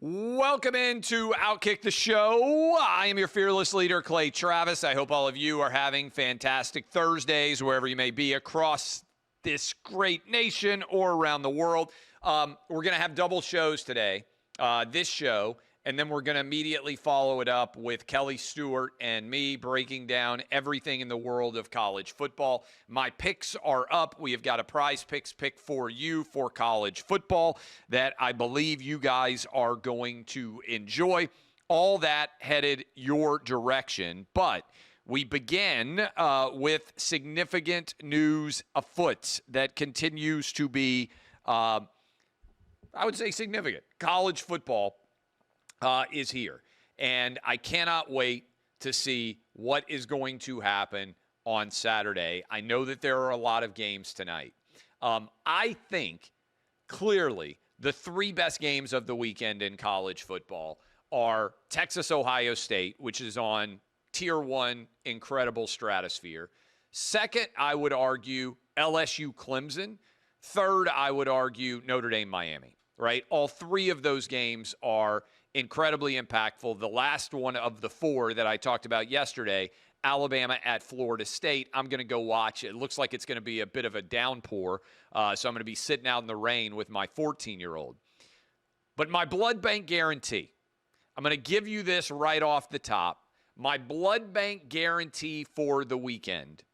Welcome into OutKick the show. I am your fearless leader, Clay Travis. I hope all of you are having fantastic Thursdays wherever you may be across this great nation or around the world. We're going to have double shows today, this show, and then we're going to immediately follow it up with Kelly Stewart and me breaking down everything in the world of college football. My picks are up. We have got a PrizePicks pick for you for college football that I believe you guys are going to enjoy. All that headed your direction, but we begin with significant news afoot that continues to be, I would say, significant. College football is here, and I cannot wait to see what is going to happen on Saturday. I know that there are a lot of games tonight. I think clearly the three best games of the weekend in college football are Texas-Ohio State, which is on Tier 1 incredible stratosphere. Second, I would argue LSU-Clemson. Third, I would argue Notre Dame-Miami, right? All three of those games are incredibly impactful. The last one of the four that I talked about yesterday, Alabama at Florida State, I'm going to go watch. It looks like it's going to be a bit of a downpour, so I'm going to be sitting out in the rain with my 14-year-old. But my Bloodbank guarantee, I'm going to give you this right off the top. My Bloodbank guarantee for the weekend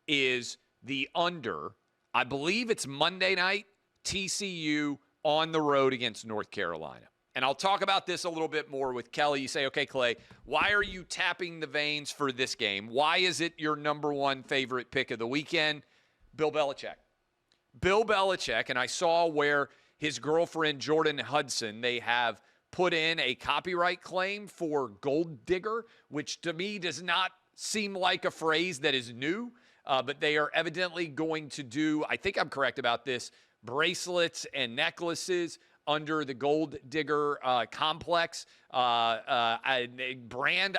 is the under. I believe it's Monday night, TCU on the road against North Carolina. And I'll talk about this a little bit more with Kelly. You say, okay, Clay, why are you tapping the veins for this game? Why is it your number one favorite pick of the weekend? Bill Belichick. Bill Belichick, and I saw where his girlfriend, Jordan Hudson, they have put in a copyright claim for gold digger, which to me does not seem like a phrase that is new, but they are evidently going to do, I think I'm correct about this, bracelets and necklaces under the Gold Digger complex brand.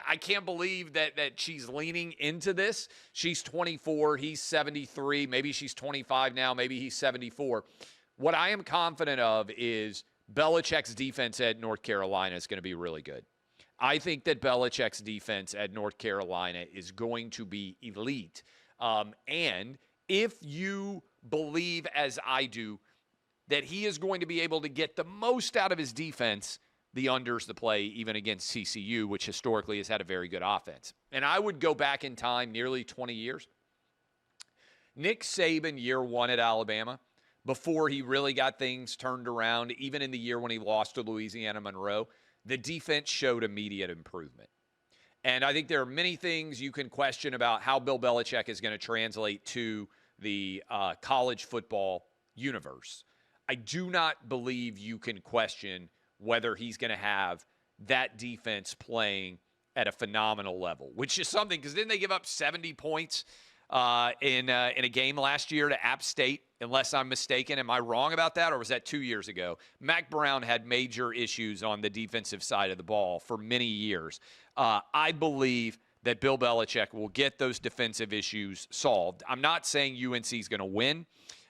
I can't believe that she's leaning into this. She's 24. He's 73. Maybe she's 25 now. Maybe he's 74. What I am confident of is Belichick's defense at North Carolina is going to be really good. I think that Belichick's defense at North Carolina is going to be elite. And if you believe, as I do, that he is going to be able to get the most out of his defense, the under's the play, even against TCU, which historically has had a very good offense. And I would go back in time nearly 20 years. Nick Saban, year one at Alabama, before he really got things turned around, even in the year when he lost to Louisiana Monroe, the defense showed immediate improvement. And I think there are many things you can question about how Bill Belichick is going to translate to the college football universe. I do not believe you can question whether he's going to have that defense playing at a phenomenal level, which is something, because didn't they give up 70 points in a game last year to App State, unless I'm mistaken? Am I wrong about that, or was that 2 years ago? Mac Brown had major issues on the defensive side of the ball for many years. I believe that Bill Belichick will get those defensive issues solved. I'm not saying UNC is going to win.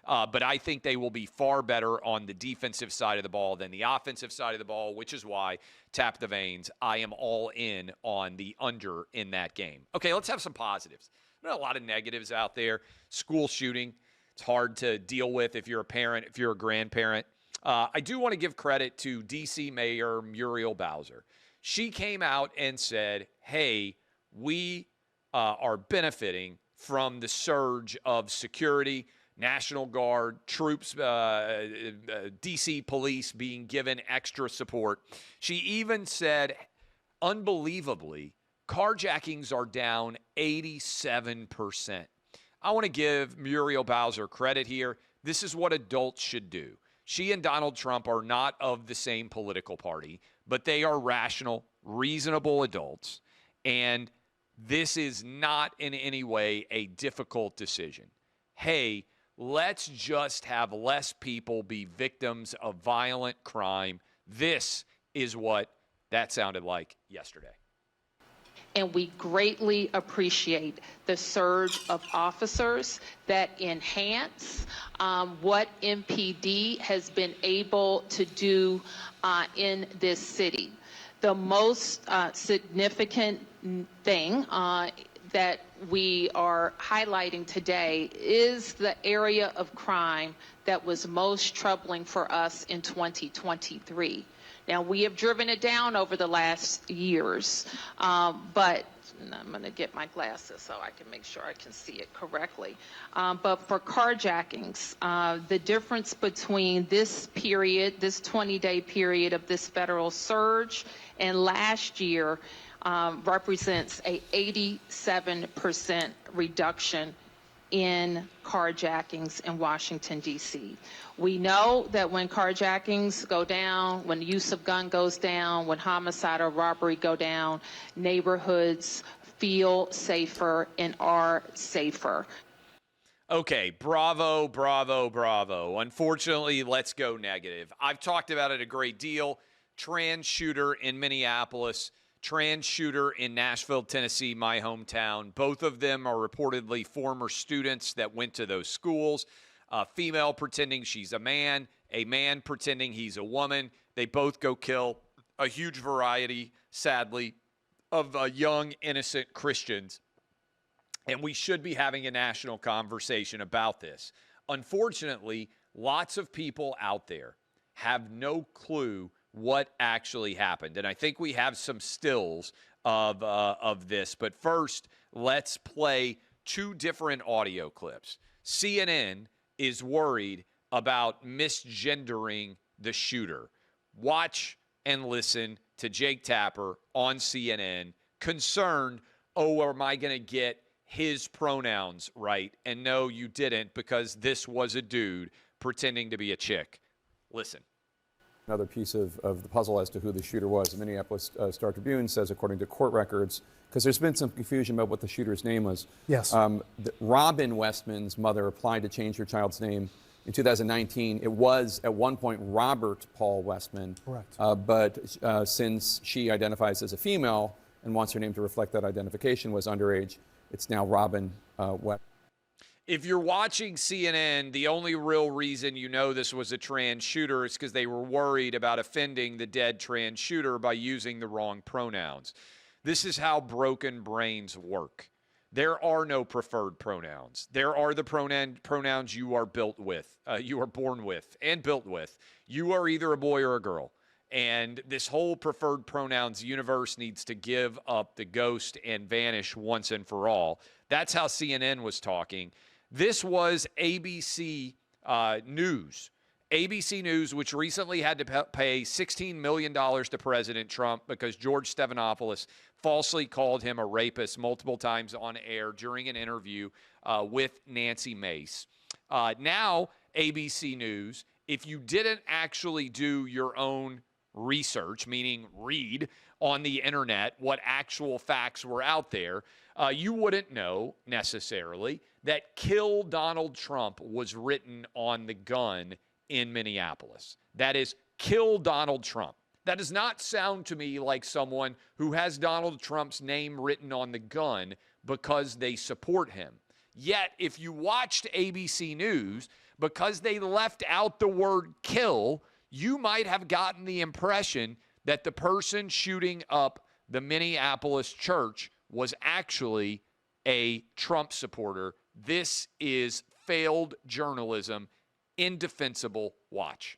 But I think they will be far better on the defensive side of the ball than the offensive side of the ball, which is why, tap the veins, I am all in on the under in that game. Okay, let's have some positives. There are a lot of negatives out there. School shooting, it's hard to deal with if you're a parent, if you're a grandparent. I do want to give credit to D.C. Mayor Muriel Bowser. She came out and said, hey, we are benefiting from the surge of security, National Guard, troops, D.C. police being given extra support. She even said, unbelievably, carjackings are down 87%. I want to give Muriel Bowser credit here. This is what adults should do. She and Donald Trump are not of the same political party, but they are rational, reasonable adults. And this is not in any way a difficult decision. Hey, let's just have less people be victims of violent crime. This is what that sounded like yesterday. and we greatly appreciate the surge of officers that enhance what MPD has been able to do in this city. The most significant thing that we are highlighting today is the area of crime that was most troubling for us in 2023. Now, we have driven it down over the last years, but I'm going to get my glasses so I can make sure I can see it correctly. But for carjackings, the difference between this period, this 20-day period of this federal surge and last year represents a 87% reduction in carjackings in Washington, D.C. We know that when carjackings go down, when the use of gun goes down, when homicide or robbery go down, neighborhoods feel safer and are safer. Okay, bravo, bravo, bravo. Unfortunately, let's go negative. I've talked about it a great deal. Trans shooter in Minneapolis, trans shooter in Nashville, Tennessee, my hometown. Both of them are reportedly former students that went to those schools. A female pretending she's a man pretending he's a woman. They both go kill a huge variety, sadly, of young, innocent Christians. And we should be having a national conversation about this. Unfortunately, lots of people out there have no clue what actually happened. And I think we have some stills of this. But first, let's play two different audio clips. CNN is worried about misgendering the shooter. Watch and listen to Jake Tapper on CNN, concerned, oh, am I going to get his pronouns right? And no, you didn't, because this was a dude pretending to be a chick. Listen. Another piece of the puzzle as to who the shooter was. The Minneapolis Star-Tribune says, according to court records, because there's been some confusion about what the shooter's name was. Yes. Robin Westman's mother applied to change her child's name in 2019. It was, at one point, Robert Paul Westman. Correct. But since she identifies as a female and wants her name to reflect that identification, was underage, it's now Robin Westman. If you're watching CNN, the only real reason you know this was a trans shooter is because they were worried about offending the dead trans shooter by using the wrong pronouns. This is how broken brains work. There are no preferred pronouns. There are the pronouns you are built with, you are born with and built with. You are either a boy or a girl. And this whole preferred pronouns universe needs to give up the ghost and vanish once and for all. That's how CNN was talking. This was ABC News. ABC News, which recently had to pay $16 million to President Trump because George Stephanopoulos falsely called him a rapist multiple times on air during an interview with Nancy Mace. Now, ABC News, if you didn't actually do your own research, meaning read on the internet what actual facts were out there, you wouldn't know necessarily that "Kill Donald Trump" was written on the gun in Minneapolis. That is, "Kill Donald Trump." That does not sound to me like someone who has Donald Trump's name written on the gun because they support him. Yet, if you watched ABC News, because they left out the word "kill," you might have gotten the impression that the person shooting up the Minneapolis church was actually a Trump supporter. This is failed journalism, indefensible. Watch.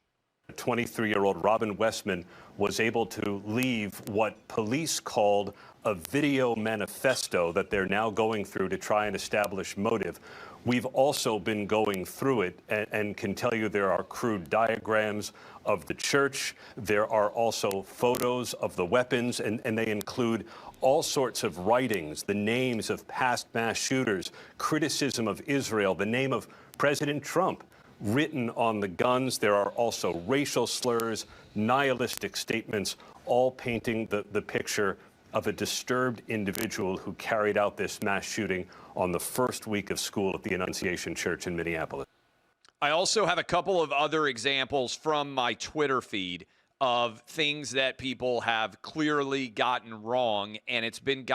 23-year-old Robin Westman was able to leave what police called a video manifesto that they're now going through to try and establish motive. We've also been going through it and can tell you there are crude diagrams of the church. There are also photos of the weapons, and they include all sorts of writings, the names of past mass shooters, criticism of Israel, the name of President Trump written on the guns. There are also racial slurs, nihilistic statements, all painting the picture of a disturbed individual who carried out this mass shooting on the first week of school at the Annunciation Church in Minneapolis. I also have a couple of other examples from my Twitter feed of things that people have clearly gotten wrong, and it's been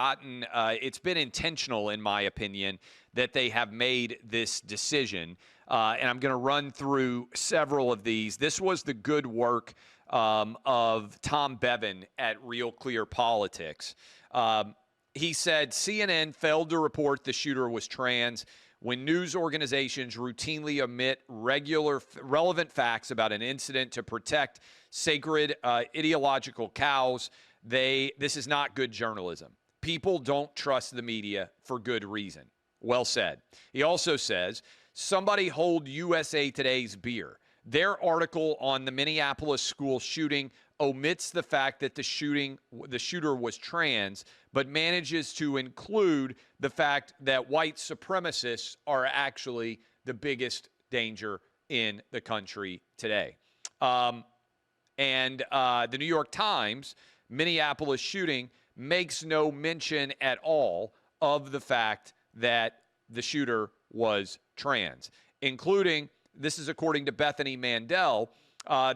intentional, in my opinion, that they have made this decision. And I'm going to run through several of these. This was the good work of Tom Bevan at Real Clear Politics. He said CNN failed to report the shooter was trans. When news organizations routinely omit relevant facts about an incident to protect sacred ideological cows, this is not good journalism. People don't trust the media for good reason. Well said. He also says, somebody hold USA Today's beer. Their article on the Minneapolis school shooting omits the fact that the shooter was trans, but manages to include the fact that white supremacists are actually the biggest danger in the country today. And the New York Times Minneapolis shooting makes no mention at all of the fact that the shooter was trans, including, this is according to Bethany Mandel,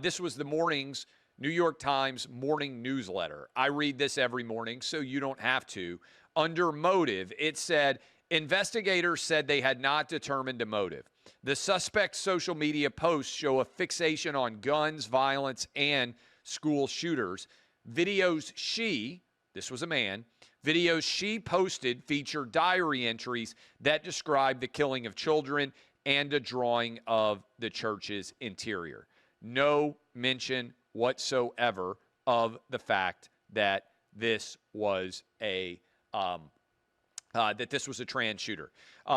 this was the morning's New York Times morning newsletter. I read this every morning, so you don't have to. Under motive, it said, investigators said they had not determined a motive. The suspect's social media posts show a fixation on guns, violence, and school shooters. This was a man, videos she posted featured diary entries that describe the killing of children and a drawing of the church's interior. No mention whatsoever of the fact that this was a trans shooter.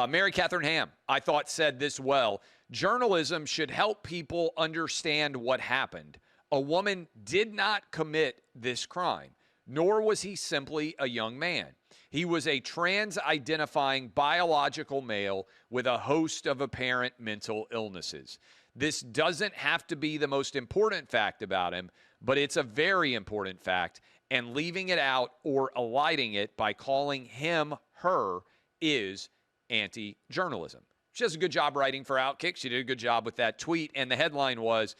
Mary Catherine Ham, I thought, said this well. Journalism should help people understand what happened. A woman did not commit this crime, nor was he simply a young man. He was a trans-identifying biological male with a host of apparent mental illnesses. This doesn't have to be the most important fact about him, but it's a very important fact, and leaving it out or eliding it by calling him her is anti-journalism. She does a good job writing for OutKick. She did a good job with that tweet, and the headline was,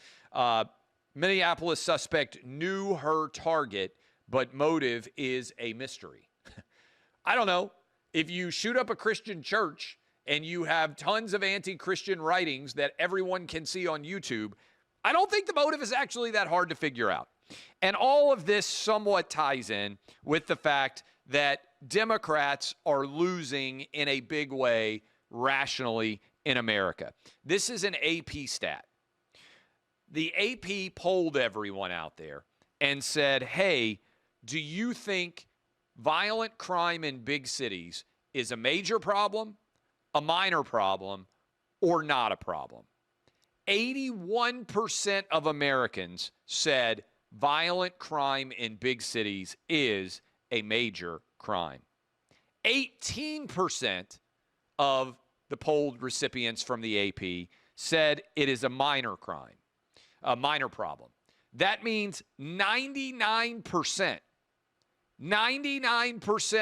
Minneapolis suspect knew her target, but motive is a mystery. I don't know. If you shoot up a Christian church and you have tons of anti-Christian writings that everyone can see on YouTube, I don't think the motive is actually that hard to figure out. And all of this somewhat ties in with the fact that Democrats are losing in a big way rationally in America. This is an AP stat. The AP polled everyone out there and said, hey, do you think violent crime in big cities is a major problem, a minor problem, or not a problem? 81% of Americans said violent crime in big cities is a major crime. 18% of the polled recipients from the AP said it is a minor crime, a minor problem. That means 99%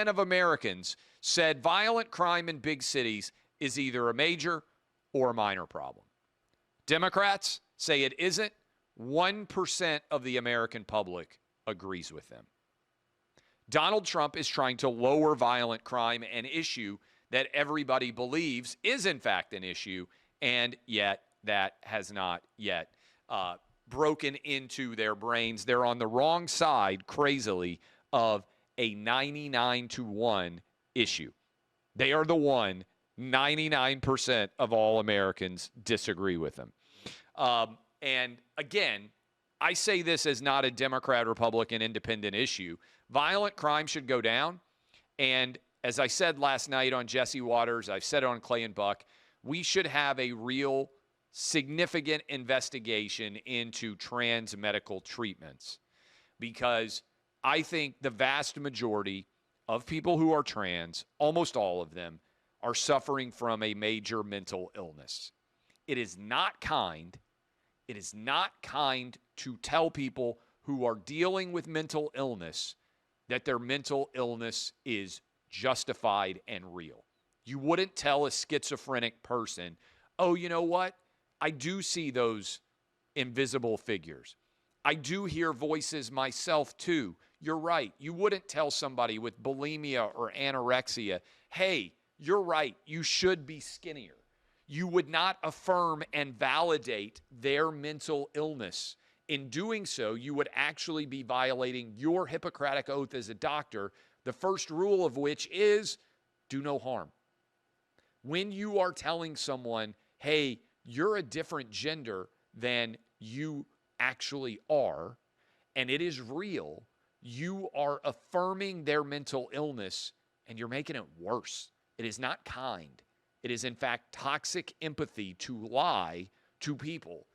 of Americans said violent crime in big cities is either a major or a minor problem. Democrats say it isn't. 1% of the American public agrees with them. Donald Trump is trying to lower violent crime, an issue that everybody believes is in fact an issue, and yet that has not yet broken into their brains. They're on the wrong side, crazily, of a 99-1 issue. They are the one 99% of all Americans disagree with them. And again, I say this as not a Democrat, Republican, independent issue. Violent crime should go down. And as I said last night on Jesse Waters, I've said it on Clay and Buck, we should have a real significant investigation into trans medical treatments, because I think the vast majority of people who are trans, almost all of them, are suffering from a major mental illness. It is not kind. It is not kind to tell people who are dealing with mental illness that their mental illness is justified and real. You wouldn't tell a schizophrenic person, oh, you know what? I do see those invisible figures. I do hear voices myself too. You're right. You wouldn't tell somebody with bulimia or anorexia, hey, you're right, you should be skinnier. You would not affirm and validate their mental illness. In doing so, you would actually be violating your Hippocratic oath as a doctor, the first rule of which is do no harm. When you are telling someone, hey, you're a different gender than you actually are, and it is real, you are affirming their mental illness and you're making it worse. It is not kind. It is, in fact, toxic empathy to lie to people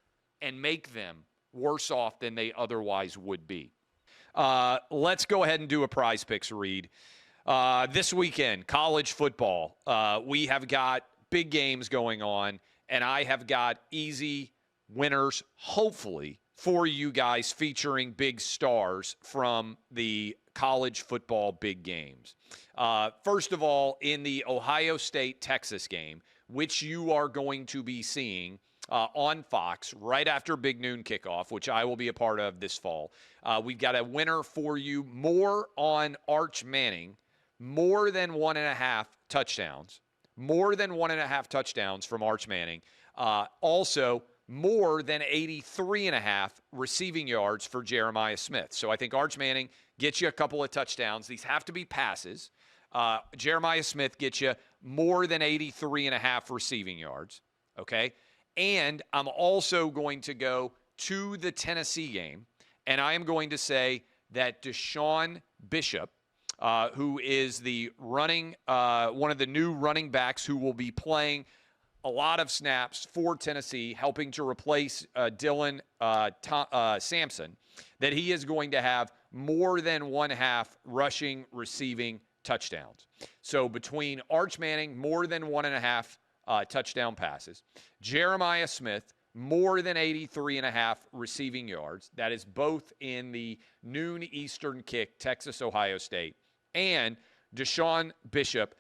and make them worse off than they otherwise would be. Let's go ahead and do a PrizePicks read. This weekend, college football. We have got big games going on, and I have got easy winners, hopefully, for you guys featuring big stars from the college football big games. First of all, in the Ohio State-Texas game, which you are going to be seeing on Fox right after Big Noon kickoff, which I will be a part of this fall, we've got a winner for you, more on Arch Manning, more than 1.5 touchdowns, more than 1.5 touchdowns from Arch Manning. Also, more than 83.5 receiving yards for Jeremiah Smith. So I think Arch Manning gets you a couple of touchdowns. These have to be passes. Jeremiah Smith gets you more than 83.5 receiving yards, okay? And I'm also going to go to the Tennessee game, and I am going to say that Deshaun Bishop, who is the one of the new running backs who will be playing a lot of snaps for Tennessee, helping to replace Dylan Sampson, that he is going to have more than 1.5 rushing, receiving touchdowns. So between Arch Manning, more than 1.5 touchdown passes, Jeremiah Smith, more than 83.5 receiving yards. That is both in the noon Eastern kick, Texas, Ohio State, and Deshaun Bishop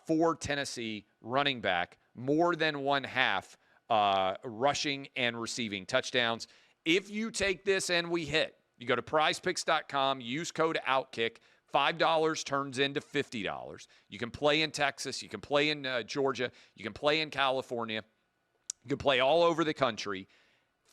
for Tennessee, running back, more than 1.5 rushing and receiving touchdowns. If you take this and we hit, you go to prizepicks.com, use code OutKick, $5 turns into $50. You can play in Texas, you can play in Georgia, you can play in California, you can play all over the country.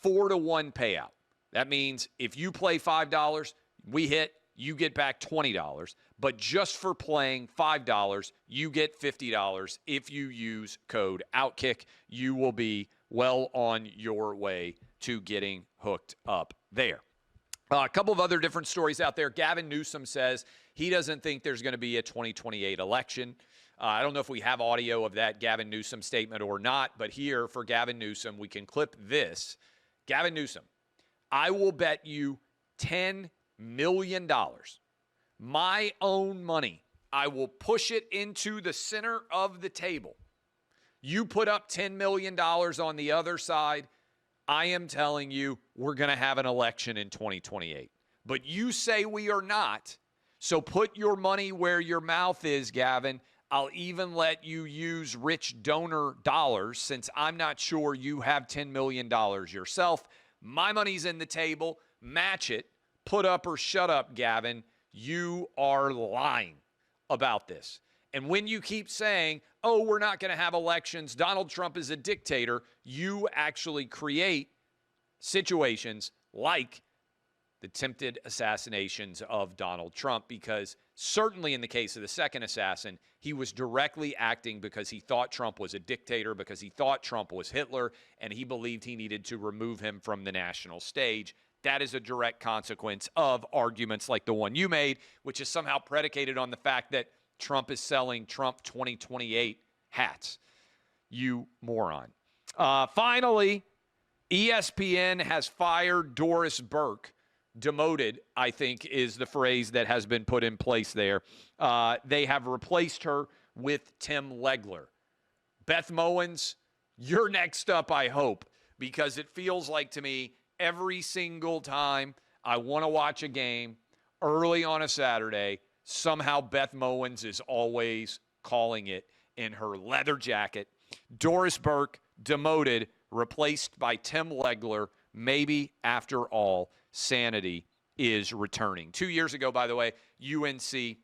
4-to-1 payout. That means if you play $5, we hit, you get back $20. But just for playing $5, you get $50. If you use code OutKick, you will be well on your way to getting hooked up there. A couple of other different stories out there. Gavin Newsom says he doesn't think there's going to be a 2028 election. I don't know if we have audio of that Gavin Newsom statement or not, but here for Gavin Newsom, we can clip this. Gavin Newsom, I will bet you $10 million, my own money. I will push it into the center of the table. You put up $10 million on the other side, I am telling you we're going to have an election in 2028. But you say we are not, so put your money where your mouth is, Gavin. I'll even let you use rich donor dollars since I'm not sure you have $10 million yourself. My money's in the table. Match it. Put up or shut up, Gavin. You are lying about this. And when you keep saying, oh, we're not going to have elections, Donald Trump is a dictator, you actually create situations like the attempted assassinations of Donald Trump, because certainly in the case of the second assassin, he was directly acting because he thought Trump was a dictator, because he thought Trump was Hitler, and he believed he needed to remove him from the national stage. That is a direct consequence of arguments like the one you made, which is somehow predicated on the fact that Trump is selling Trump 2028 hats. You moron. Finally, ESPN has fired Doris Burke. Demoted, I think, is the phrase that has been put in place there. They have replaced her with Tim Legler. Beth Mowins, you're next up, I hope, because it feels like to me every single time I want to watch a game early on a Saturday, somehow Beth Mowins is always calling it in her leather jacket. Doris Burke, demoted, replaced by Tim Legler. Maybe, after all, sanity is returning. 2 years ago, by the way, UNC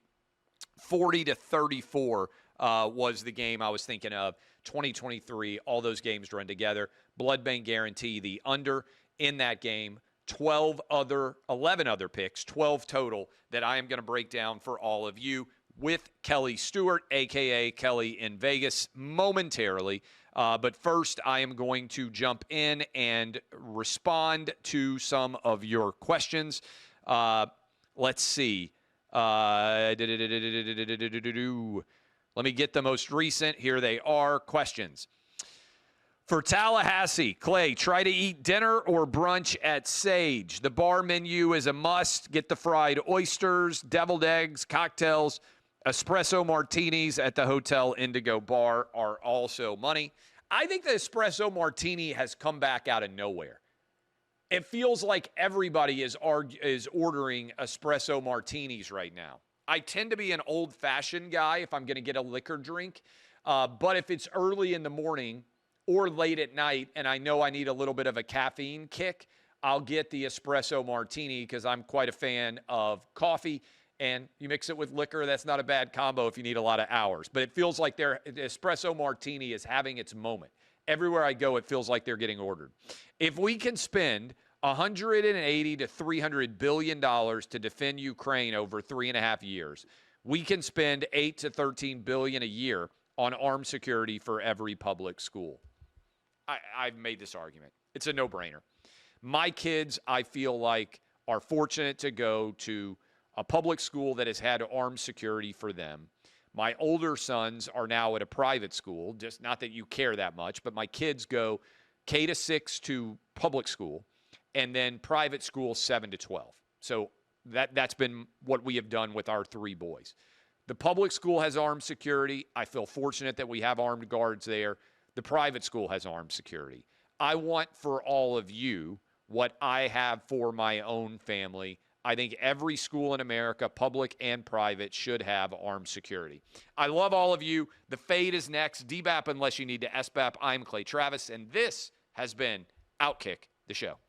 40-34 was the game I was thinking of. 2023, all those games run together. Bloodbank guarantee the under in that game. 11 other picks, 12 total that I am going to break down for all of you with Kelly Stewart, a.k.a. Kelly in Vegas, momentarily. But first, I am going to jump in and respond to some of your questions. Let's see. Let me get the most recent. Here they are. Questions. For Tallahassee, Clay, try to eat dinner or brunch at Sage. The bar menu is a must. Get the fried oysters, deviled eggs, cocktails, espresso martinis at the Hotel Indigo Bar are also money. I think the espresso martini has come back out of nowhere. It feels like everybody is ordering espresso martinis right now. I tend to be an old-fashioned guy if I'm going to get a liquor drink. But if it's early in the morning or late at night and I know I need a little bit of a caffeine kick, I'll get the espresso martini because I'm quite a fan of coffee. And you mix it with liquor, that's not a bad combo if you need a lot of hours. But it feels like the espresso martini is having its moment. Everywhere I go, it feels like they're getting ordered. If we can spend $180 to $300 billion to defend Ukraine over 3.5 years, we can spend $8 to $13 billion a year on armed security for every public school. I've made this argument. It's a no-brainer. My kids, I feel like, are fortunate to go to a public school that has had armed security for them. My older sons are now at a private school, just not that you care that much, but my kids go K to 6 to public school and then private school 7 to 12. So that's been what we have done with our 3 boys. The public school has armed security. I feel fortunate that we have armed guards there. The private school has armed security. I want for all of you what I have for my own family. I think every school in America, public and private, should have armed security. I love all of you. The fade is next. DBAP unless you need to SBAP. I'm Clay Travis, and this has been OutKick, the show.